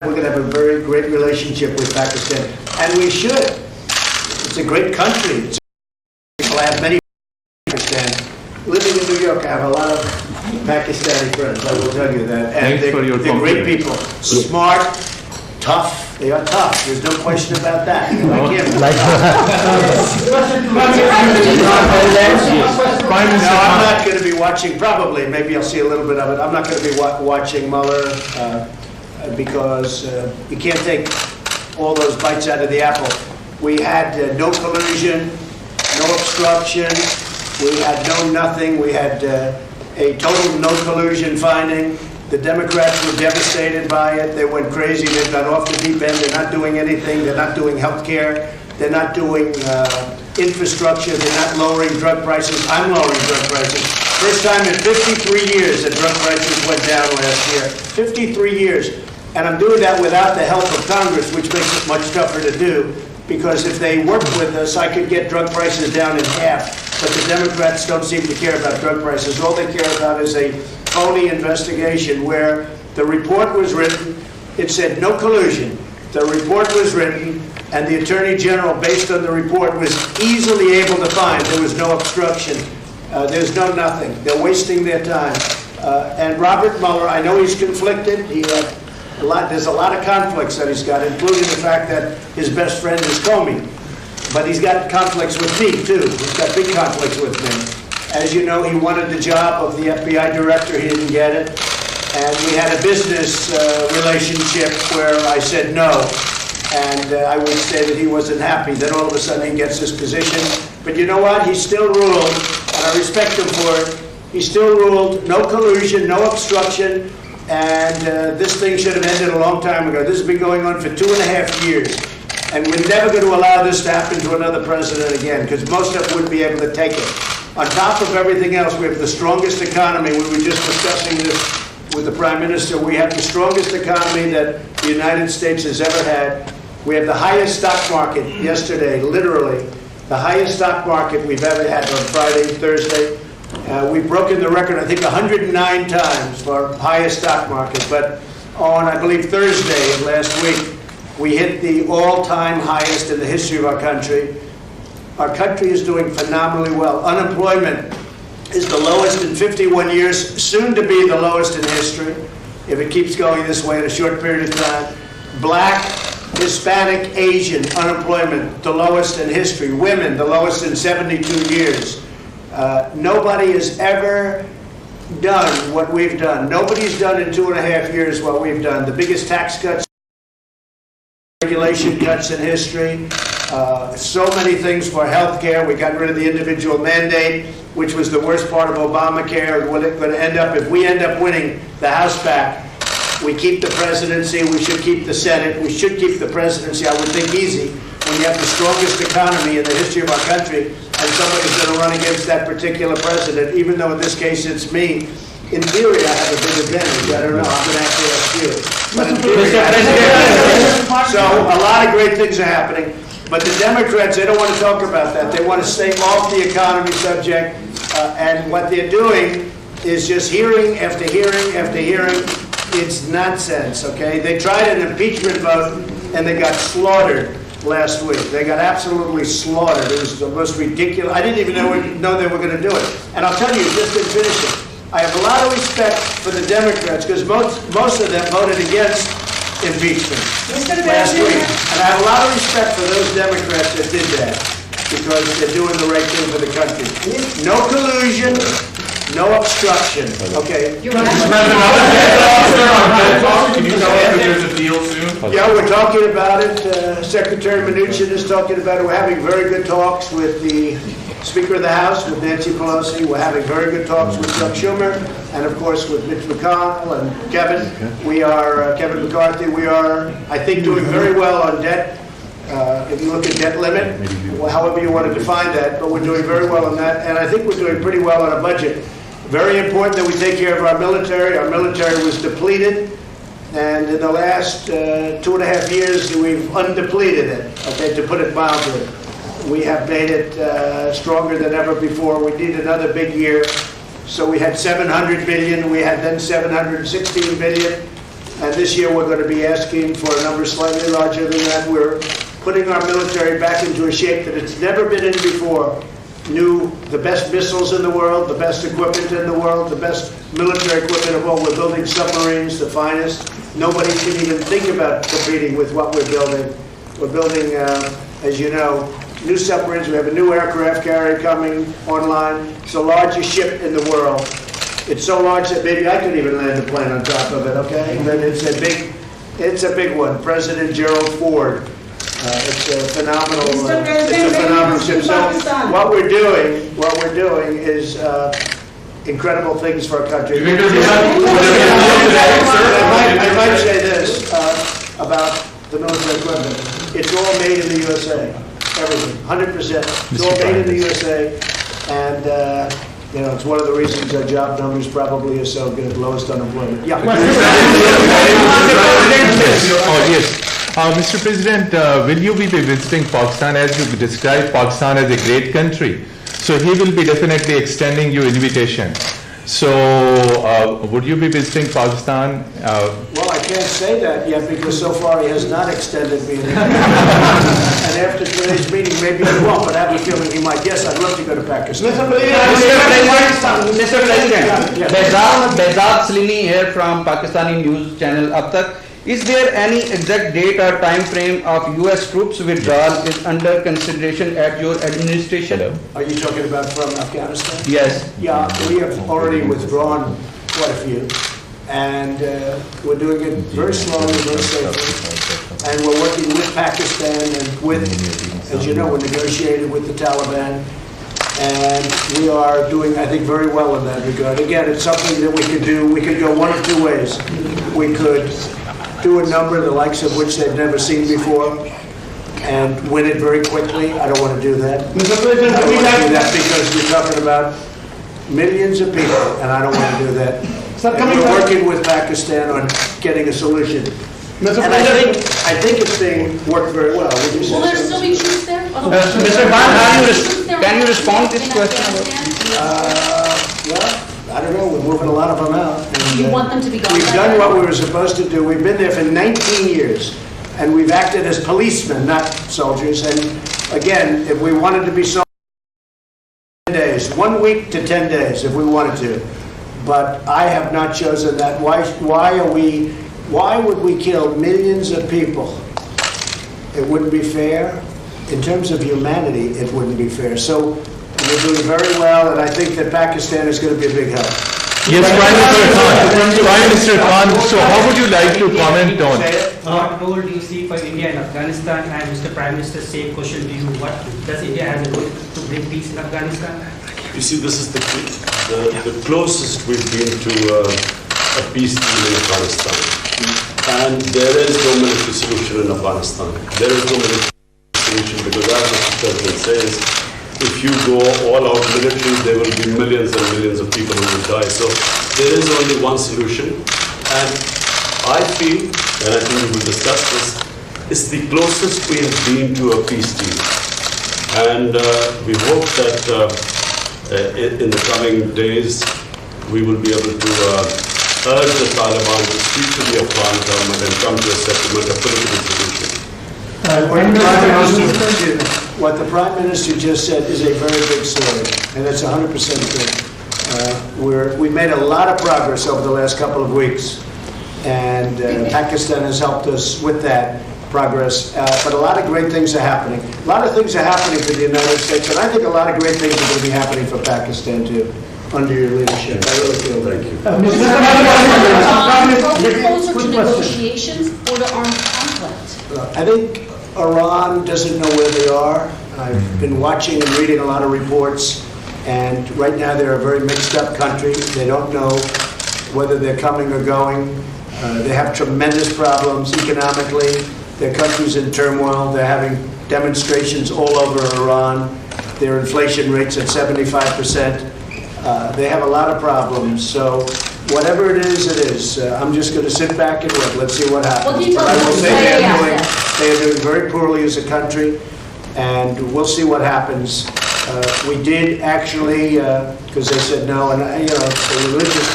We're going to have a very great relationship with Pakistan, and we should. It's a great country. I have many Pakistan. Living in New York, I have a lot of Pakistani friends, I will tell you that. And they're great people. Smart, tough. They are tough. There's no question about that. Like him. No, I'm not going to be watching, probably, maybe I'll see a little bit of it. I'm not going to be watching Mueller because you can't take all those bites out of the apple. We had no collusion, no obstruction. We had no nothing. We had a total no collusion finding. The Democrats were devastated by it. They went crazy. They've gone off the deep end. They're not doing anything. They're not doing health care. They're not doing infrastructure. They're not lowering drug prices. I'm lowering drug prices. First time in 53 years that drug prices went down last year. 53 years. And I'm doing that without the help of Congress, which makes it much tougher to do. Because if they worked with us, I could get drug prices down in half. But the Democrats don't seem to care about drug prices. All they care about is a phony investigation where the report was written. It said no collusion. The report was written, and the Attorney General, based on the report, was easily able to find there was no obstruction. There's no nothing. They're wasting their time. And Robert Mueller, I know he's conflicted. There's a lot of conflicts that he's got, including the fact that his best friend is Comey. But he's got conflicts with me, too. He's got big conflicts with me. As you know, he wanted the job of the FBI director. He didn't get it. And we had a business relationship where I said no. And I would say that he wasn't happy. Then all of a sudden he gets this position. But you know what? He still ruled, and I respect him for it. He still ruled no collusion, no obstruction. And this thing should have ended a long time ago. This has been going on for 2.5 years. And we're never going to allow this to happen to another president again, because most of us wouldn't be able to take it. On top of everything else, we have the strongest economy. We were just discussing this with the Prime Minister. We have the strongest economy that the United States has ever had. We have the highest stock market yesterday, literally, the highest stock market we've ever had on Friday, Thursday. We've broken the record, I think, 109 times for highest stock market. But on, I believe, Thursday of last week, we hit the all-time highest in the history of our country. Our country is doing phenomenally well. Unemployment is the lowest in 51 years, soon to be the lowest in history, if it keeps going this way in a short period of time. Black, Hispanic, Asian unemployment, the lowest in history. Women, the lowest in 72 years. Nobody has ever done what we've done. Nobody's done in 2.5 years what we've done. The biggest tax cuts, regulation cuts in history. So many things for health care. We got rid of the individual mandate, which was the worst part of Obamacare. What it's going to end up, if we end up winning the House back, we keep the presidency, we should keep the Senate, we should keep the presidency, I would think easy, when you have the strongest economy in the history of our country, and somebody's going to run against that particular president, even though in this case it's me. In theory, I have a big advantage. I don't know. I'm going to actually ask you. But in theory, I have an advantage. So a lot of great things are happening. But the Democrats, they don't want to talk about that. They want to stay off the economy subject. And what they're doing is just hearing after hearing after hearing. It's nonsense, okay? They tried an impeachment vote, and they got slaughtered last week. They got absolutely slaughtered. It was the most ridiculous. I didn't even know they were going to do it. And I'll tell you, just in finishing, I have a lot of respect for the Democrats, because most of them voted against impeachment last week. And I have a lot of respect for those Democrats that did that, because they're doing the right thing for the country. No collusion, no obstruction. Okay. Can you tell us if there's a deal soon? Yeah, we're talking about it. Secretary Mnuchin is talking about it. We're having very good talks with the Speaker of the House, with Nancy Pelosi. We're having very good talks with Chuck Schumer, and of course with Mitch McConnell and Kevin. We are, Kevin McCarthy, we are, I think, doing very well on debt. If you look at debt limit, however you want to define that, but we're doing very well on that. And I think we're doing pretty well on a budget. Very important that we take care of our military. Our military was depleted. And in the last 2.5 years, we've undepleted it, okay, to put it mildly. We have made it stronger than ever before. We need another big year. So we had $700 billion. We had then $716 billion. And this year, we're going to be asking for a number slightly larger than that. We're putting our military back into a shape that it's never been in before. The best missiles in the world, the best equipment in the world, the best military equipment of all. We're building submarines, the finest. Nobody can even think about competing with what we're building. We're building, as you know, new submarines. We have a new aircraft carrier coming online. It's the largest ship in the world. It's so large that maybe I could even land a plane on top of it, okay? But it's a big one. President Gerald Ford. It's a phenomenal ship. So what we're doing is incredible things for our country. I might say this about the military equipment. It's all made in the USA. Everything, 100%. It's all made in the USA, and it's one of the reasons our job numbers probably are so good, lowest unemployment. Yeah. Yes. Mr. President, will you be visiting Pakistan as you described Pakistan as a great country? So he will be definitely extending you invitation. So would you be visiting Pakistan? Well, I can't say that yet because so far he has not extended me an invitation. And after today's meeting, maybe he won't, but I have a feeling he might. Yes, I'd love to go to Pakistan. Mr. President, Behzad Salini here from Pakistani news channel Ab Tak. Is there any exact date or time frame of US troops withdrawal is under consideration at your administration? Hello. Are you talking about from Afghanistan? Yes. Yeah, we have already withdrawn quite a few. And we're doing it very slowly, very safely. And we're working with Pakistan and with, as you know, we're negotiating with the Taliban. And we are doing, I think, very well in that regard. Again, it's something that we could do. We could go one of two ways. We could do a number the likes of which they've never seen before and win it very quickly. I don't want to do that. Mr. President, I don't want to do that because we're talking about millions of people, and I don't want to do that. And we're working with Pakistan on getting a solution. And I think it's being worked very well. Would you say Will there so? still be troops there? Mr. Khan, can you respond to this question? Well, I don't know. We're moving a lot of them out. And, You want them to be gone? We've done what we were supposed to do. We've been there for 19 years, and we've acted as policemen, not soldiers. And again, if we wanted to be soldiers, 10 days, 1 week to 10 days, if we wanted to. But I have not chosen that. Why would we kill millions of people? It wouldn't be fair. In terms of humanity, it wouldn't be fair. So we're doing very well, and I think that Pakistan is going to be a big help. Yes, Prime Minister Khan. So how would you like to comment on? What role do you see for India in Afghanistan? And Mr. Prime Minister, same question to you. What does India have a role to bring peace in Afghanistan? You see, this is the closest we've been to a peace deal in Afghanistan. And there is no military solution in Afghanistan. There is no military solution because as Mr. President says, if you go all out military, there will be millions and millions of people who will die. So there is only one solution. And I feel, and I think we will discuss this, it's the closest we have been to a peace deal. And we hope that in the coming days, we will be able to urge the Taliban to speak to the Afghan government and come to a settlement, a political solution. What the Prime Minister just said is a very big story, and that's 100% true. We made a lot of progress over the last couple of weeks, and Pakistan has helped us with that progress. But a lot of great things are happening. A lot of things are happening for the United States, and I think a lot of great things are going to be happening for Pakistan too, under your leadership. I really feel that. Thank you. Are we closer to negotiations or to armed conflict? I think Iran doesn't know where they are. I've been watching and reading a lot of reports, and right now they're a very mixed up country. They don't know whether they're coming or going. They have tremendous problems economically. Their country's in turmoil. They're having demonstrations all over Iran. Their inflation rate's at 75%. They have a lot of problems. So whatever it is, I'm just going to sit back and wait. Let's see what happens. What do you tell But I will them? say they are doing very poorly as a country, and we'll see what happens. We did actually, because they said no, and the religious